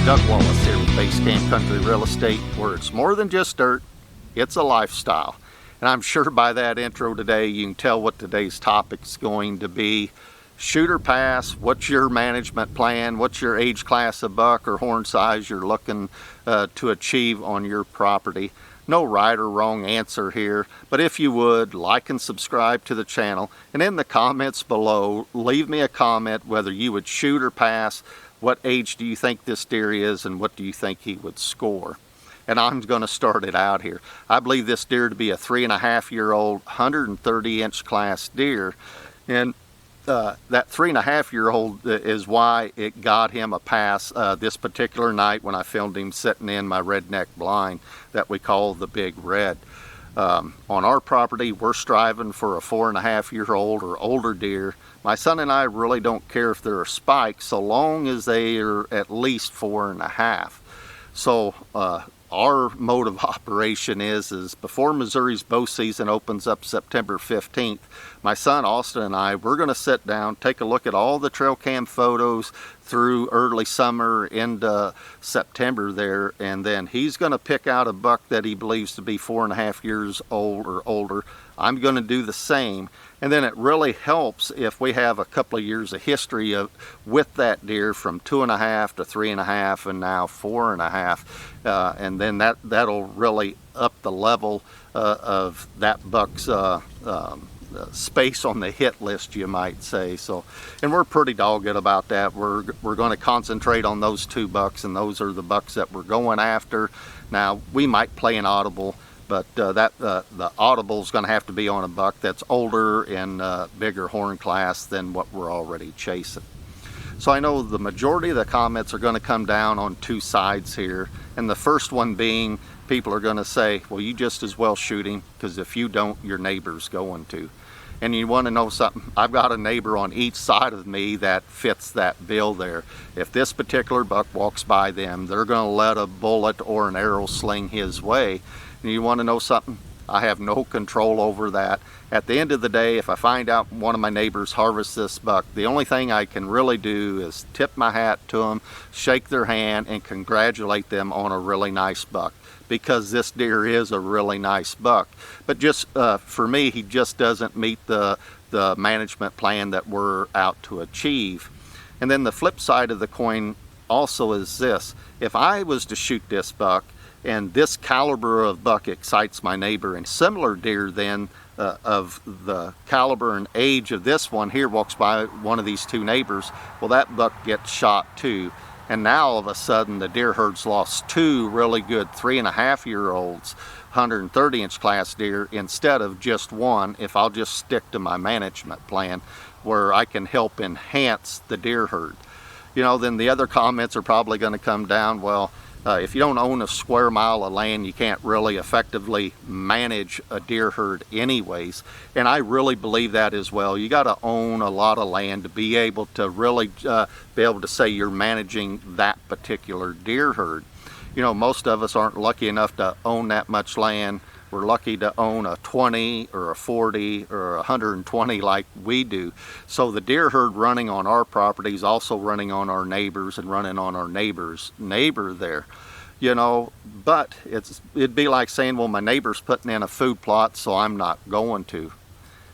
Doug Wallace here with Base Camp Country Real Estate, where it's more than just dirt, it's a lifestyle. And I'm sure by that intro today you can tell what today's topic's going to be. Shoot or pass, what's your management plan, what's your age class of buck or horn size you're looking to achieve on your property. No right or wrong answer here, but if you would, like and subscribe to the channel, and in the comments below, leave me a comment whether you would shoot or pass. What age do you think this deer is, and what do you think he would score? And I'm going to start it out here. I believe this deer to be a 3.5-year-old, 130-inch class deer, and that 3.5-year-old is why it got him a pass this particular night when I filmed him sitting in my redneck blind that we call the Big Red. On our property, we're striving for a 4.5-year-old or older deer. My son and I really don't care if they're a spike, so long as they are at least 4.5. So our mode of operation is before Missouri's bow season opens up September 15th, my son Austin and I, we're going to sit down, take a look at all the trail cam photos through early summer into September there, and then he's going to pick out a buck that he believes to be 4.5 years old or older. I'm going to do the same, and then it really helps if we have a couple of years of history with that deer from 2.5 to 3.5 and now 4.5, and then that'll really up the level of that buck's space on the hit list, you might say. So, and we're pretty dogged about that. We're going to concentrate on those two bucks, and those are the bucks that we're going after. Now we might play an audible, but the audible is going to have to be on a buck that's older and bigger horn class than what we're already chasing. So I know the majority of the comments are going to come down on two sides here, and the first one being people are going to say, well, you just as well shoot him, because if you don't, your neighbor's going to. And you want to know something? I've got a neighbor on each side of me that fits that bill there. If this particular buck walks by them, they're going to let a bullet or an arrow sling his way. And you want to know something? I have no control over that. At the end of the day, if I find out one of my neighbors harvests this buck, the only thing I can really do is tip my hat to them, shake their hand, and congratulate them on a really nice buck, because this deer is a really nice buck. But just for me, he just doesn't meet the management plan that we're out to achieve. And then the flip side of the coin also is this: if I was to shoot this buck and this caliber of buck excites my neighbor, and similar deer then of the caliber and age of this one here walks by one of these two neighbors, well, that buck gets shot too. And now all of a sudden the deer herd's lost two really good 3.5-year-olds, 130-inch class deer, instead of just one, if I'll just stick to my management plan where I can help enhance the deer herd. You know, then the other comments are probably going to come down, well, if you don't own a square mile of land, you can't really effectively manage a deer herd anyways. And I really believe that as well. You got to own a lot of land to be able to really be able to say you're managing that particular deer herd. You know, most of us aren't lucky enough to own that much land. We're lucky to own a 20 or a 40 or 120 like we do. So the deer herd running on our property is also running on our neighbors and running on our neighbor's neighbor there. You know, but it'd be like saying, well, my neighbor's putting in a food plot, so I'm not going to.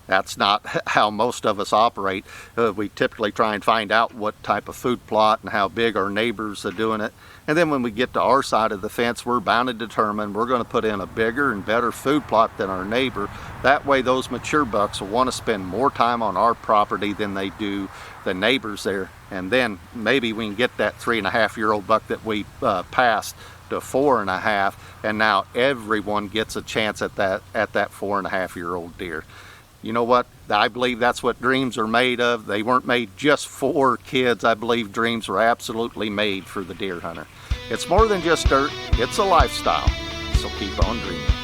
That's not how most of us operate. We typically try and find out what type of food plot and how big our neighbors are doing it. And then when we get to our side of the fence, we're bound to determine we're going to put in a bigger and better food plot than our neighbor. That way those mature bucks will want to spend more time on our property than they do the neighbors there. And then maybe we can get that 3.5-year-old buck that we passed to 4.5, and now everyone gets a chance at that 4.5-year-old deer. You know what? I believe that's what dreams are made of. They weren't made just for kids. I believe dreams were absolutely made for the deer hunter. It's more than just dirt, it's a lifestyle. So keep on dreaming.